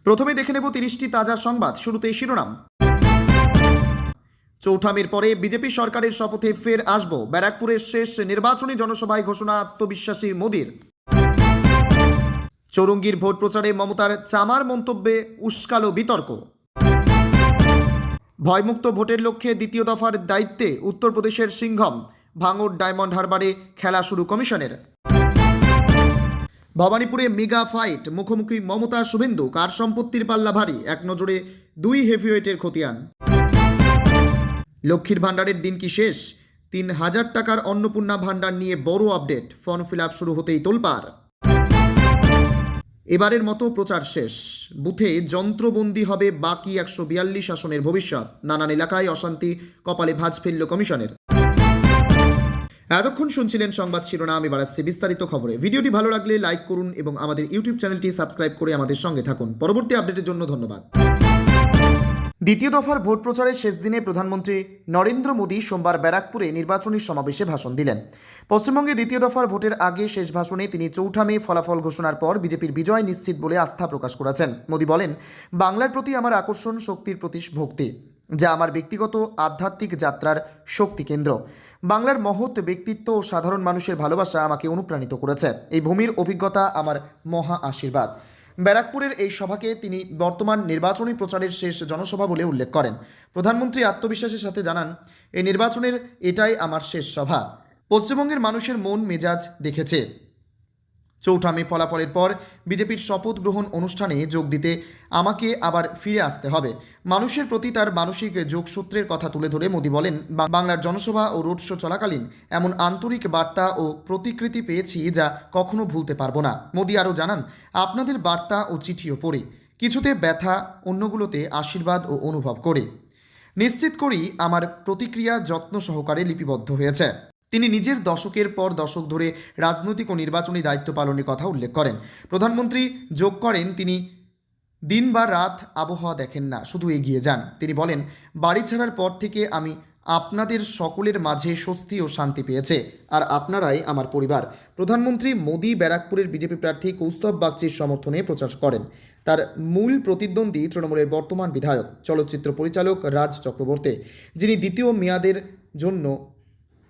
প্রথমে দেখে নেব 30টি তাজা সংবাদ। শুরুতেই শিরোনাম। চৌঠামের পরে বিজেপি সরকারের শপথে ফের আসব, ব্যারাকপুরের শেষ নির্বাচনী জনসভায় ঘোষণা আত্মবিশ্বাসী মোদির। চৌরঙ্গীর ভোট প্রচারে মমতার চামার মন্তব্যে উস্কালো বিতর্ক। ভয়মুক্ত ভোটের লক্ষ্যে দ্বিতীয় দফার দায়িত্বে উত্তরপ্রদেশের সিংঘম, ভাঙড় ডায়মন্ড হারবারে খেলা শুরু কমিশনের। ভবানীপুরে মেগা ফাইট, মুখোমুখি মমতা শুভেন্দু, কার সম্পত্তির পাল্লা ভারী, এক নজরে দুই হেভিওয়েটের খতিয়ান। লক্ষ্মীর ভাণ্ডারের দিন কি শেষ? 3000 টাকার অন্নপূর্ণা ভাণ্ডার নিয়ে বড় আপডেট, ফর্ম ফিল আপ শুরু হতেই তোলপাড়। এবারের মতো প্রচার শেষ, বুথে যন্ত্রবন্দি হবে বাকি 142 আসনের ভবিষ্যৎ। নানান এলাকায় অশান্তি, কপালে ভাঁজ ফেলল কমিশনের। এতক্ষণ শুনছিলেন সংবাদ শিরোনাম, এবার আসছে বিস্তারিত খবরে। ভিডিওটি ভালো লাগলে লাইক করুন এবং আমাদের ইউটিউব চ্যানেলটি সাবস্ক্রাইব করে আমাদের সঙ্গে থাকুন। পরবর্তী আপডেটের জন্য ধন্যবাদ। দ্বিতীয় দফার ভোট প্রচারের শেষ দিনে প্রধানমন্ত্রী নরেন্দ্র মোদী সোমবার ব্যারাকপুরে নির্বাচনী সমাবেশে ভাষণ দিলেন। পশ্চিমবঙ্গে দ্বিতীয় দফার ভোটের আগে শেষ ভাষণে তিনি চৌঠা মে ফলাফল ঘোষণার পর বিজেপির বিজয় নিশ্চিত বলে আস্থা প্রকাশ করেছেন। মোদী বলেন, বাংলার প্রতি আমার আকর্ষণ শক্তির প্রতি ভক্তি, যা আমার ব্যক্তিগত আধ্যাত্মিক যাত্রার শক্তি কেন্দ্র। বাংলার মহৎ ব্যক্তিত্ব ও সাধারণ মানুষের ভালোবাসা আমাকে অনুপ্রাণিত করেছে। এই ভূমির অভিজ্ঞতা আমার মহা আশীর্বাদ। ব্যারাকপুরের এই সভাকে তিনি বর্তমান নির্বাচনী প্রচারের শেষ জনসভা বলে উল্লেখ করেন। প্রধানমন্ত্রী আত্মবিশ্বাসের সাথে জানান, এই নির্বাচনের এটাই আমার শেষ সভা। পশ্চিমবঙ্গের মানুষের মন মেজাজ দেখেছে। চৌঠা মে ফলাফলের পর বিজেপির শপথ গ্রহণ অনুষ্ঠানে যোগ দিতে আমাকে আবার ফিরে আসতে হবে। মানুষের প্রতি তার মানসিক যোগসূত্রের কথা তুলে ধরে মোদী বলেন, বাংলার জনসভা ও রোড শো চলাকালীন এমন আন্তরিক বার্তা ও প্রতিকৃতি পেয়েছি যা কখনো ভুলতে পারবো না। মোদী আরও জানান, আপনাদের বার্তা ও চিঠিও পড়ি, কিছুতে ব্যথা, অন্যগুলোতে আশীর্বাদ ও অনুভব করি। নিশ্চিত করি আমার প্রতিক্রিয়া যত্ন সহকারে লিপিবদ্ধ হয়েছে। তিনি নিজের দশকের পর দশক ধরে রাজনৈতিক ও নির্বাচনী দায়িত্ব পালনের কথা উল্লেখ করেন। প্রধানমন্ত্রী যোগ করেন, তিনি দিন বা রাত আবহাওয়া দেখেন না, শুধু এগিয়ে যান। তিনি বলেন, বাড়ি ছাড়ার পর থেকে আমি আপনাদের সকলের মাঝে স্বস্তি ও শান্তি পেয়েছে, আর আপনারাই আমার পরিবার। প্রধানমন্ত্রী মোদী ব্যারাকপুরের বিজেপি প্রার্থী কৌস্তব বাগচির সমর্থনে প্রচার করেন। তার মূল প্রতিদ্বন্দ্বী তৃণমূলের বর্তমান বিধায়ক, চলচ্চিত্র পরিচালক রাজ চক্রবর্তী, যিনি দ্বিতীয় মেয়াদের জন্য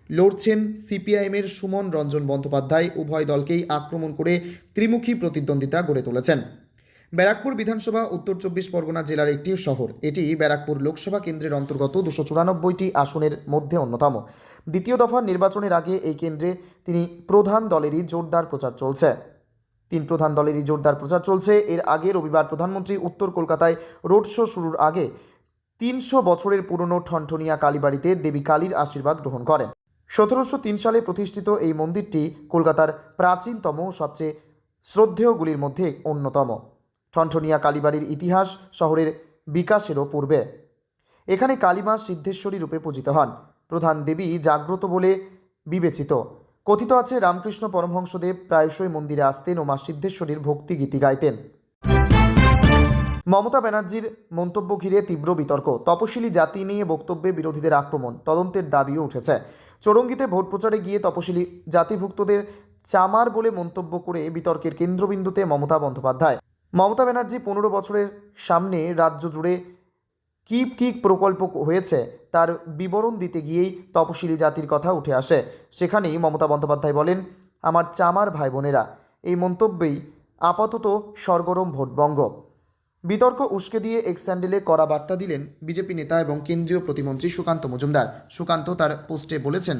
লড়ছেন। সিপিআইএমের সুমন রঞ্জন বন্দ্যোপাধ্যায় উভয় দলকেই আক্রমণ করে ত্রিমুখী প্রতিদ্বন্দ্বিতা গড়ে তুলেছেন। ব্যারাকপুর বিধানসভা উত্তর 24 পরগনা জেলার একটি শহর। এটি ব্যারাকপুর লোকসভা কেন্দ্রের অন্তর্গত 294টি আসনের মধ্যে অন্যতম। দ্বিতীয় দফার নির্বাচনের আগে এই কেন্দ্রে তিন প্রধান দলেরই জোরদার প্রচার চলছে। এর আগে রবিবার প্রধানমন্ত্রী উত্তর কলকাতায় রোড শো শুরুর আগে 300 বছরের পুরনো ঠনঠনিয়া কালীবাড়িতে দেবী কালীর আশীর্বাদ গ্রহণ করেন। 1703 সালে প্রতিষ্ঠিত এই মন্দিরটি কলকাতার প্রাচীনতম সবচেয়ে শ্রদ্ধেয়গুলির মধ্যে অন্যতম। ঠনঠনিয়া কালীবাড়ির ইতিহাস শহরের বিকাশেরও পূর্বে। এখানে কালীমা সিদ্ধেশ্বরী রূপে পূজিত হন। প্রধান দেবী জাগ্রত বলে বিবেচিত। কথিত আছে, রামকৃষ্ণ পরমহংসদেব প্রায়শই মন্দিরে আসতেন ও মা সিদ্ধেশ্বরীর ভক্তিগীতি গাইতেন। মমতা ব্যানার্জির মন্তব্য ঘিরে তীব্র বিতর্ক। তপশিলি জাতি নিয়ে বক্তব্যে বিরোধীদের আক্রমণ, তদন্তের দাবিও উঠেছে। চৌরঙ্গীতে ভোট প্রচারে গিয়ে তপশিলি জাতিভুক্তদের চামার বলে মন্তব্য করে বিতর্কের কেন্দ্রবিন্দুতে মমতা বন্দ্যোপাধ্যায়। মমতা ব্যানার্জি 15 বছরের সামনে রাজ্য জুড়ে কি প্রকল্প হয়েছে তার বিবরণ দিতে গিয়েই তপশিলি জাতির কথা উঠে আসে। সেখানেই মমতা বন্দ্যোপাধ্যায় বলেন, আমার চামার ভাই বোনেরা। এই মন্তব্যেই আপাতত সরগরম ভোটবঙ্গ। বিতর্ক উস্কে দিয়ে এক্স স্যান্ডেলে কড়া বার্তা দিলেন বিজেপি নেতা এবং কেন্দ্রীয় প্রতিমন্ত্রী সুকান্ত মজুমদার। সুকান্ত তার পোস্টে বলেছেন,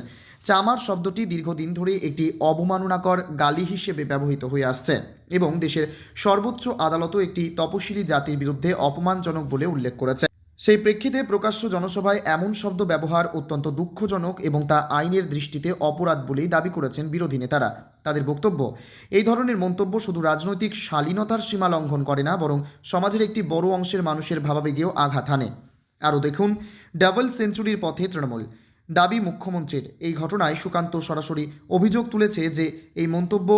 চামার শব্দটি দীর্ঘদিন ধরে একটি অবমাননাকর গালি হিসেবে ব্যবহৃত হয়ে আসছে এবং দেশের সর্বোচ্চ আদালতও একটি তপশিলি জাতির বিরুদ্ধে অপমানজনক বলে উল্লেখ করেছে। সেই প্রেক্ষিতে প্রকাশ্য জনসভায় এমন শব্দ ব্যবহার অত্যন্ত দুঃখজনক এবং তা আইনের দৃষ্টিতে অপরাধ বলেই দাবি করেছেন বিরোধী নেতারা। তাদের বক্তব্য, এই ধরনের মন্তব্য শুধু রাজনৈতিক শালীনতার সীমা লঙ্ঘন করে না, বরং সমাজের একটি বড় অংশের মানুষের ভাবাবেগেও আঘাত হানে। আরও দেখুন, ডাবল সেঞ্চুরির পথে তৃণমূল। দাবি মুখ্যমন্ত্রীর। এই ঘটনায় সুকান্ত সরাসরি অভিযোগ তুলেছে যে এই মন্তব্য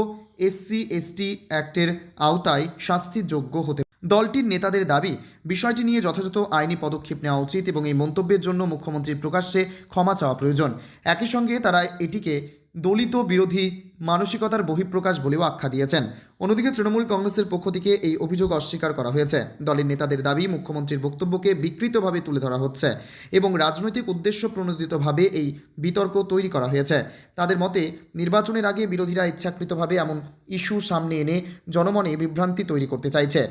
SC/ST অ্যাক্টের আওতায় শাস্তিযোগ্য হতে। দলটির নেতাদের দাবি, বিষয়টি নিয়ে যথাযথ আইনি পদক্ষেপ নেওয়া উচিত এবং এই মন্তব্যের জন্য মুখ্যমন্ত্রীর প্রকাশ্যে ক্ষমা চাওয়া প্রয়োজন। একই সঙ্গে তারা এটিকে দলিত বিরোধী মানসিকতার বহিঃপ্রকাশ বলেও আখ্যা দিয়েছেন। অন্যদিকে তৃণমূল কংগ্রেসের পক্ষ থেকে এই অভিযোগ অস্বীকার করা হয়েছে। দলের নেতাদের দাবি, মুখ্যমন্ত্রীর বক্তব্যকে বিকৃতভাবে তুলে ধরা হচ্ছে এবং রাজনৈতিক উদ্দেশ্য প্রণোদিতভাবে এই বিতর্ক তৈরি করা হয়েছে। তাদের মতে, নির্বাচনের আগে বিরোধীরা ইচ্ছাকৃতভাবে এমন ইস্যু সামনে এনে জনমনে বিভ্রান্তি তৈরি করতে চাইছে।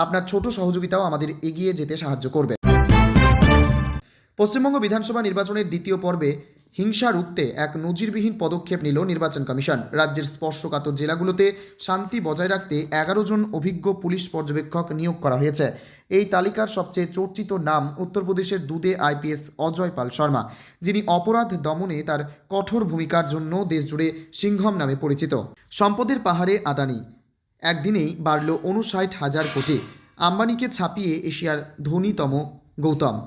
আপনার ছোট সহযোগিতাও আমাদের এগিয়ে যেতে সাহায্য করবে। পশ্চিমবঙ্গ বিধানসভা নির্বাচনের দ্বিতীয় পর্বে হিংসা রুখতে এক নজিরবিহীন পদক্ষেপ নিল নির্বাচন কমিশন। রাজ্যের স্পর্শকাতর জেলাগুলোতে শান্তি বজায় রাখতে 11 জন অভিজ্ঞ পুলিশ পর্যবেক্ষক নিয়োগ করা হয়েছে। এই তালিকার সবচেয়ে চর্চিত নাম উত্তরপ্রদেশের দুদে আইপিএস অজয় পাল শর্মা, যিনি অপরাধ দমনে তার কঠোর ভূমিকার জন্য দেশজুড়ে সিংহম নামে পরিচিত। সম্পদের পাহাড়ে আদানি, একদিনেই বাড়ল 59,000 কোটি। আম্বানিকে ছাপিয়ে এশিয়ার ধনীতম গৌতম।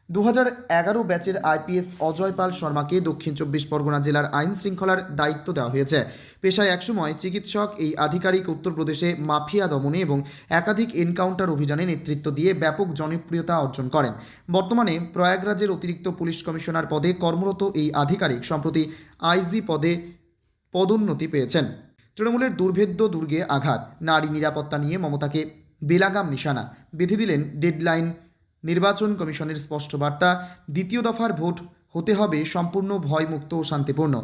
2011 ব্যাচের আইপিএস অজয় পাল শর্মাকে দক্ষিণ 24 পরগনা জেলার আইন শৃঙ্খলার দায়িত্ব দেওয়া হয়েছে। পেশায় একসময় চিকিৎসক, এই আধিকারিক উত্তরপ্রদেশে মাফিয়া দমনে এবং একাধিক এনকাউন্টার অভিযানে নেতৃত্ব দিয়ে ব্যাপক জনপ্রিয়তা অর্জন করেন। বর্তমানে প্রয়াগরাজের অতিরিক্ত পুলিশ কমিশনার পদে কর্মরত এই আধিকারিক সম্প্রতি আইজি পদে পদোন্নতি পেয়েছেন। তৃণমূলের দুর্ভেদ্য দুর্গে আঘাত, নারী নিরাপত্তা নিয়ে মমতাকে বেলাগাম নিশানা, বেঁধে দিলেন ডেডলাইন। নির্বাচন কমিশনের স্পষ্ট বার্তা, দ্বিতীয় দফার ভোট হতে হবে সম্পূর্ণ ভয়মুক্ত ও শান্তিপূর্ণ।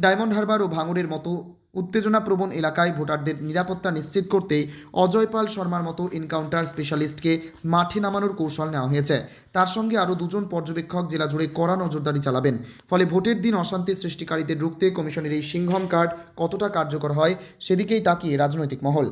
ডায়মন্ড হারবার ও ভাঙড়ের মতো উত্তেজনাপ্রবণ এলাকায় ভোটারদের নিরাপত্তা নিশ্চিত করতেই অজয় পাল শর্মার মতো এনকাউন্টার স্পেশালিস্টকে মাঠে নামানোর কৌশল নেওয়া হয়েছে। তার সঙ্গে আরও 2 জন পর্যবেক্ষক জেলা জুড়ে কড়া নজরদারি চালাবেন। ফলে ভোটের দিন অশান্তি সৃষ্টিকারীদের রুখতে কমিশনের এই সিংহম কার্ড কতটা কার্যকর হয় সেদিকেই তাকিয়ে রাজনৈতিক মহল।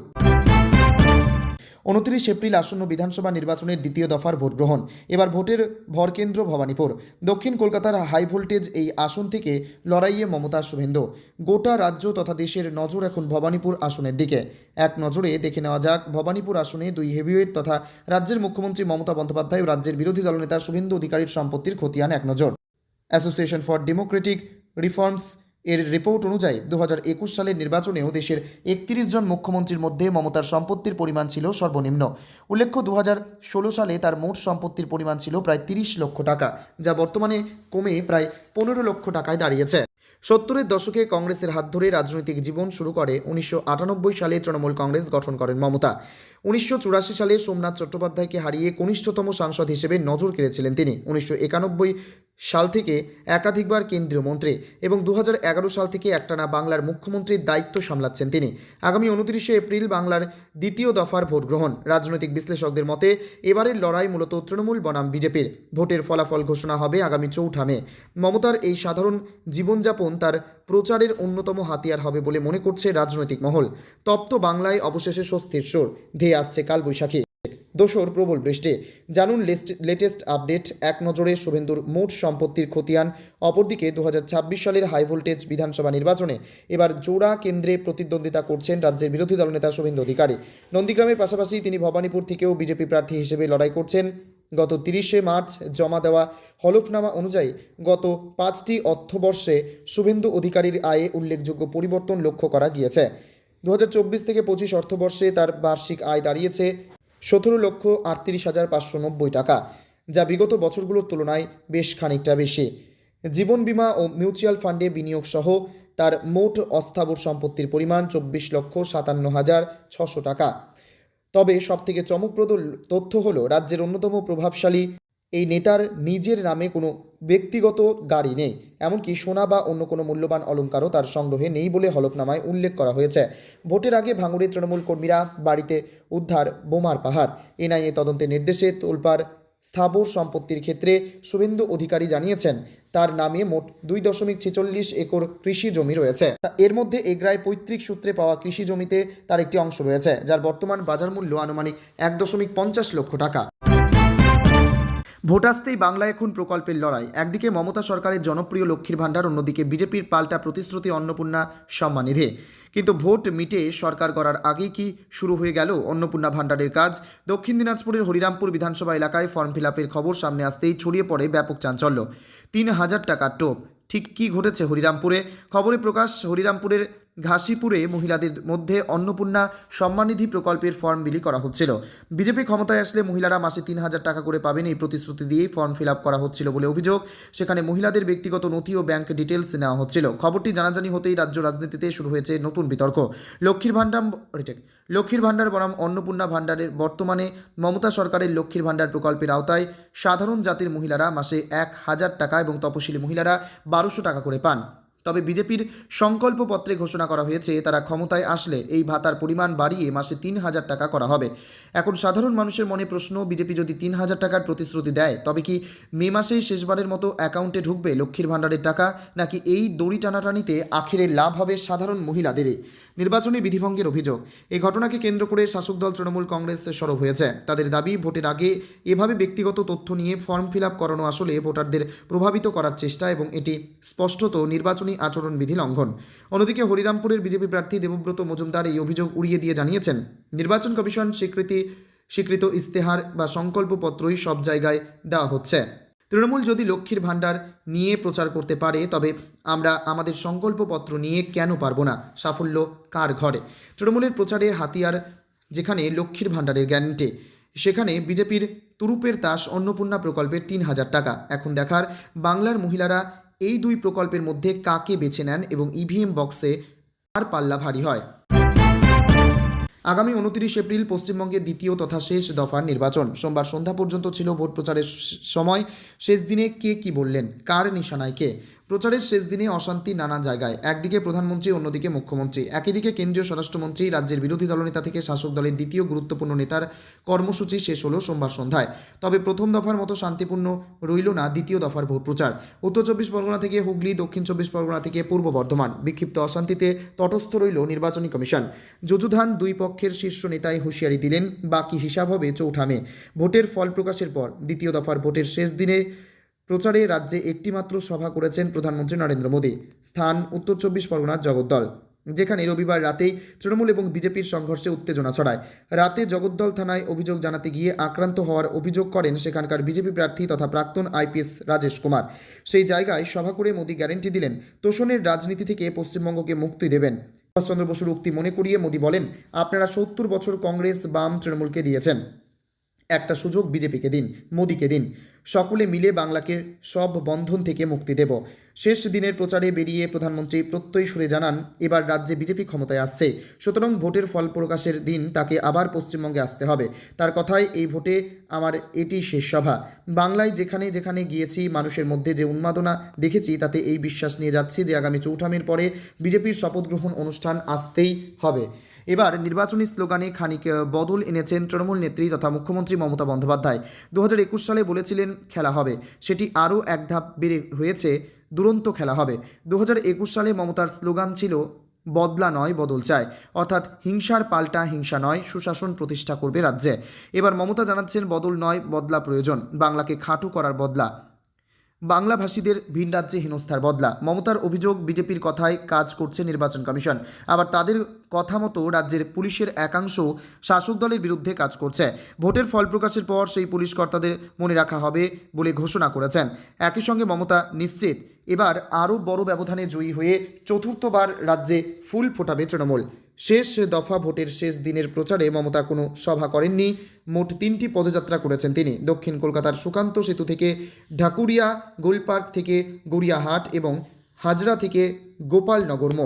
29 এপ্রিল আসন্ন বিধানসভা নির্বাচনের দ্বিতীয় দফার ভোট গ্রহণ। এবার ভোটের ভরকেন্দ্র ভবানীপুর। দক্ষিণ কলকাতার হাই ভোল্টেজ এই আসন থেকে লড়াইয়ে মমতা শুভেন্দু। গোটা রাজ্য তথা দেশের নজর এখন ভবানীপুর আসনের দিকে। এক নজরে দেখে নেওয়া যাক ভবানীপুর আসনে 2 হেভিওয়েট তথা রাজ্যের মুখ্যমন্ত্রী মমতা বন্দ্যোপাধ্যায় ও রাজ্যের বিরোধী দলনেতা শুভেন্দু অধিকারীর সম্পত্তির খতিয়ান এক নজর। অ্যাসোসিয়েশন ফর ডেমোক্রেটিক রিফর্মস এর রিপোর্ট অনুযায়ী 2021 সালের নির্বাচনেও দেশের 31 জন মুখ্যমন্ত্রীর মধ্যে মমতার সম্পত্তির পরিমাণ ছিল সর্বনিম্ন। উল্লেখ্য, 2016 সালে তার মোট সম্পত্তির পরিমাণ ছিল প্রায় 30 লক্ষ টাকা, যা বর্তমানে কমে প্রায় 15 লক্ষ টাকায় দাঁড়িয়েছে। 70-এর দশকে কংগ্রেসের হাত ধরে রাজনৈতিক জীবন শুরু করে 1998 সালে তৃণমূল কংগ্রেস গঠন করেন মমতা। 1984 সালে সোমনাথ চট্টোপাধ্যায়কে হারিয়ে কনিষ্ঠতম সাংসদ হিসেবে নজর কেড়েছিলেন তিনি। 1991 সাল থেকে একাধিকবার কেন্দ্রীয় মন্ত্রী এবং 2011 সাল থেকে একটানা বাংলার মুখ্যমন্ত্রীর দায়িত্ব সামলাচ্ছেন তিনি। আগামী 29 এপ্রিল বাংলার দ্বিতীয় দফার ভোট গ্রহণ। রাজনৈতিক বিশ্লেষকদের মতে এবারের লড়াই মূলত তৃণমূল বনাম বিজেপির। ভোটের ফলাফল ঘোষণা হবে আগামী 4 মে। মমতার এই সাধারণ জীবনযাপন তার প্রচারের অন্যতম হাতিয়ার হবে বলে মনে করছে রাজনৈতিক মহল। তপ্ত বাংলায় অবশেষে স্বস্তির সুর, ধেয়ে আসছে কালবৈশাখী। দোসর প্রবল বৃষ্টি। জানুন লেটেস্ট আপডেট। এক নজরে শুভেন্দুর মোট সম্পত্তির খতিয়ান। অপরদিকে 2026 সালের হাই ভোল্টেজ বিধানসভা নির্বাচনে এবার জোড়া কেন্দ্রে প্রতিদ্বন্দ্বিতা করছেন রাজ্যের বিরোধী দলনেতা শুভেন্দু অধিকারী। নন্দীগ্রামের পাশাপাশি তিনি ভবানীপুর থেকেও বিজেপি প্রার্থী হিসেবে লড়াই করছেন। গত 30 মার্চ জমা দেওয়া হলফনামা অনুযায়ী গত 5টি অর্থবর্ষে শুভেন্দু অধিকারীর আয়ে উল্লেখযোগ্য পরিবর্তন লক্ষ্য করা গিয়েছে। 2024 থেকে 25 অর্থবর্ষে তার বার্ষিক আয় দাঁড়িয়েছে 17,38,590 টাকা, যা বিগত বছরগুলোর তুলনায় বেশ খানিকটা বেশি। জীবন বীমা ও মিউচুয়াল ফান্ডে বিনিয়োগ সহ তার মোট অস্থাবর সম্পত্তির পরিমাণ 24,57,600 টাকা। তবে সবথেকে চমকপ্রদ তথ্য হলো রাজ্যের অন্যতম প্রভাবশালী এই নেতার নিজের নামে কোনো ব্যক্তিগত গাড়ি নেই, এমনকি সোনা বা অন্য কোনো মূল্যবান অলংকারও তার সংগ্রহে নেই বলে হলফনামায় উল্লেখ করা হয়েছে। ভোটের আগে ভাঙড়ে তৃণমূল কর্মীরা বাড়িতে উদ্ধার বোমার পাহাড়। এনআইএ তদন্তের নির্দেশে তোলপাড় স্থাবর সম্পত্তির ক্ষেত্রে শুভেন্দু অধিকারী জানিয়েছেন তার নামে মোট 2.46 একর কৃষি জমি রয়েছে। এর মধ্যে এগরায় পৈতৃক সূত্রে পাওয়া কৃষি জমিতে তার একটি অংশ রয়েছে, যার বর্তমান বাজার মূল্য আনুমানিক 1.50 লক্ষ টাকা। ভোট আসতেই বাংলা এখন প্রকল্পের লড়াই। একদিকে মমতা সরকারের জনপ্রিয় লক্ষ্মীর ভাণ্ডার, অন্যদিকে বিজেপির পাল্টা প্রতিশ্রুতি অন্নপূর্ণা সম্মানিধি। কিন্তু ভোট মিটে সরকার গড়ার আগেই কি শুরু হয়ে গেল অন্নপূর্ণা ভাণ্ডারের কাজ? দক্ষিণ দিনাজপুরের হরিরামপুর বিধানসভা এলাকায় ফর্ম ফিল আপের খবর সামনে আসতেই ছড়িয়ে পড়ে ব্যাপক চাঞ্চল্য। 3,000 টাকার টোপ, ঠিক কী ঘটেছে হরিরামপুরে? খবরে প্রকাশ, হরিরামপুরের ঘাসিপুরে মহিলাদের মধ্যে অন্নপূর্ণা সম্মাননিধি প্রকল্পের ফর্ম বিলি করা হচ্ছিল। বিজেপি ক্ষমতায় আসলে মহিলারা মাসে 3,000 টাকা করে পাবেন, এই প্রতিশ্রুতি দিয়েই ফর্ম ফিল আপ করা হচ্ছিল বলে অভিযোগ। সেখানে মহিলাদের ব্যক্তিগত নথি ও ব্যাংক ডিটেলস নেওয়া হচ্ছিল। খবরটি জানাজানি হতেই রাজ্য রাজনীতিতে শুরু হয়েছে নতুন বিতর্ক। লক্ষ্মীর ভাণ্ডার বনাম অন্নপূর্ণা ভাণ্ডারের বর্তমানে মমতা সরকারের লক্ষ্মীর ভাণ্ডার প্রকল্পের আওতায় সাধারণ জাতির মহিলারা মাসে 1,000 টাকা এবং তপশিলি মহিলারা 1,200 টাকা করে পান। তবে বিজেপির সংকল্পপত্রে ঘোষণা করা হয়েছে তারা ক্ষমতায় আসলে এই ভাতার পরিমাণ বাড়িয়ে মাসে 3,000 টাকা করা হবে। এখন সাধারণ মানুষের মনে প্রশ্ন, বিজেপি যদি 3,000 টাকার প্রতিশ্রুতি দেয় তবে কি মে মাসেই শেষবারের মতো অ্যাকাউন্টে ঢুকবে লক্ষ্মীর ভাণ্ডারের টাকা, নাকি এই দড়ি টানাটানিতে আখেরে লাভ হবে সাধারণ মহিলাদেরই? নির্বাচনী বিধিভঙ্গের অভিযোগ। এই ঘটনাকে কেন্দ্র করে শাসক দল তৃণমূল কংগ্রেস সরব হয়েছে। তাদের দাবি, ভোটের আগে এভাবে ব্যক্তিগত তথ্য নিয়ে ফর্ম ফিল আপ করানো আসলে ভোটারদের প্রভাবিত করার চেষ্টা এবং এটি স্পষ্টত নির্বাচনী আচরণবিধি লঙ্ঘন। অন্যদিকে হরিরামপুরের বিজেপি প্রার্থী দেবব্রত মজুমদার এই অভিযোগ উড়িয়ে দিয়ে জানিয়েছেন, নির্বাচন কমিশন স্বীকৃত ইস্তেহার বা সংকল্পপত্রই সব জায়গায় দেওয়া হচ্ছে। তৃণমূল যদি লক্ষ্মীর ভাণ্ডার নিয়ে প্রচার করতে পারে তবে আমরা আমাদের সংকল্পপত্র নিয়ে কেন পারবো না? সাফল্য কার ঘরে? তৃণমূলের প্রচারে হাতিয়ার যেখানে লক্ষ্মীর ভাণ্ডারের গ্যারান্টি, সেখানে বিজেপির তুরুপের তাস অন্নপূর্ণা প্রকল্পের 3,000 টাকা। এখন দেখার বাংলার মহিলারা এই দুই প্রকল্পের মধ্যে কাকে বেছে নেন এবং ইভিএম বক্সে আর পাল্লা ভারী হয়। আগামী 29 এপ্রিল পশ্চিমবঙ্গের দ্বিতীয় তথা শেষ দফার নির্বাচন। সোমবার সন্ধ্যা পর্যন্ত ছিল ভোট প্রচারের সময়। শেষ দিনে কে কি বললেন, কার নিশানায় কে? প্রচারের শেষ দিনে অশান্তি নানা জায়গায়। একদিকে প্রধানমন্ত্রী, অন্যদিকে মুখ্যমন্ত্রী। একইদিকে কেন্দ্রীয় স্বরাষ্ট্রমন্ত্রী, রাজ্যের বিরোধী দলনেতা থেকে শাসক দলের দ্বিতীয় গুরুত্বপূর্ণ নেতার কর্মসূচি শেষ হলো সোমবার সন্ধ্যায়। তবে প্রথম দফার মতো শান্তিপূর্ণ রইল না দ্বিতীয় দফার ভোট প্রচার। উত্তর 24 পরগনা থেকে হুগলি, দক্ষিণ 24 পরগনা থেকে পূর্ব বর্ধমান। বিক্ষিপ্ত অশান্তিতে তটস্থ রইল নির্বাচনী কমিশন। যুযুধান দুই পক্ষের শীর্ষ নেতাই হুঁশিয়ারি দিলেন, বাকি হিসাব হবে 4 মে। ভোটের ফল প্রকাশের পর দ্বিতীয় দফার ভোটের শেষ দিনে প্রচারে রাজ্যে একটিমাত্র সভা করেছেন প্রধানমন্ত্রী নরেন্দ্র মোদী। স্থান উত্তর 24 পরগনার জগদ্দল, যেখানে রবিবার রাতেই তৃণমূল এবং বিজেপির সংঘর্ষে উত্তেজনা ছড়ায়। রাতে জগদ্দল থানায় অভিযোগ জানাতে গিয়ে আক্রান্ত হওয়ার অভিযোগ করেন সেখানকার বিজেপি প্রার্থী তথা প্রাক্তন আইপিএস রাজেশ কুমার। সেই জায়গায় সভা করে মোদী গ্যারান্টি দিলেন, তোষণের রাজনীতি থেকে পশ্চিমবঙ্গকে মুক্তি দেবেন। সুভাষচন্দ্র বসুর উক্তি মনে করিয়ে মোদী বলেন, আপনারা 70 বছর কংগ্রেস, বাম, তৃণমূলকে দিয়েছেন, একটা সুযোগ বিজেপিকে দিন, মোদীকে দিন। সকলে মিলে বাংলাকে সব বন্ধন থেকে মুক্তি দেব। শেষ দিনের প্রচারে বেরিয়ে প্রধানমন্ত্রী প্রত্যয়ী সুরে জানান, এবার রাজ্যে বিজেপি ক্ষমতায় আসছে, সুতরাং ভোটের ফল প্রকাশের দিন তাকে আবার পশ্চিমবঙ্গে আসতে হবে। তার কথায়, এই ভোটে আমার এটি শেষ সভা। বাংলায় যেখানে যেখানে গিয়েছি মানুষের মধ্যে যে উন্মাদনা দেখেছি তাতে এই বিশ্বাস নিয়ে যাচ্ছি যে আগামী 4 মের পরে বিজেপির শপথ গ্রহণ অনুষ্ঠান আসতেই হবে। এবার নির্বাচনী স্লোগানে খানিক বদল এনেছেন তৃণমূল নেত্রী তথা মুখ্যমন্ত্রী মমতা বন্দ্যোপাধ্যায়। 2021 সালে বলেছিলেন খেলা হবে, সেটি আরও এক ধাপ বেড়ে হয়েছে দুরন্ত খেলা হবে। 2021 সালে মমতার স্লোগান ছিল বদলা নয় বদল চায়, অর্থাৎ হিংসার পাল্টা হিংসা নয়, সুশাসন প্রতিষ্ঠা করবে রাজ্যে। এবার মমতা জানাচ্ছেন বদল নয় বদলা প্রয়োজন, বাংলাকে খাঁটো করার বদলা, বাংলাভাষীদের ভিন রাজ্যে হেনস্থার বদলা। মমতার অভিযোগ, বিজেপির কথায় কাজ করছে নির্বাচন কমিশন, আবার তাদের কথা মতো রাজ্যের পুলিশের একাংশ শাসক দলের বিরুদ্ধে কাজ করছে। ভোটের ফল প্রকাশের পর সেই পুলিশ কর্তাদের মনে রাখা হবে বলে ঘোষণা করেছেন। একই সঙ্গে মমতা নিশ্চিত, এবার আরও বড় ব্যবধানে জয়ী হয়ে চতুর্থবার রাজ্যে ফুল ফোটাবে তৃণমূল। শেষ দফা ভোটের শেষ দিনের প্রচারে মমতা কোনো সভা করেননি। মোট 3টি পদযাত্রা করেছেন তিনি। দক্ষিণ কলকাতার সুকান্ত সেতু থেকে ঢাকুরিয়া, গোলপার্ক থেকে গড়িয়াহাট এবং হাজরা থেকে গোপালনগর মোড়।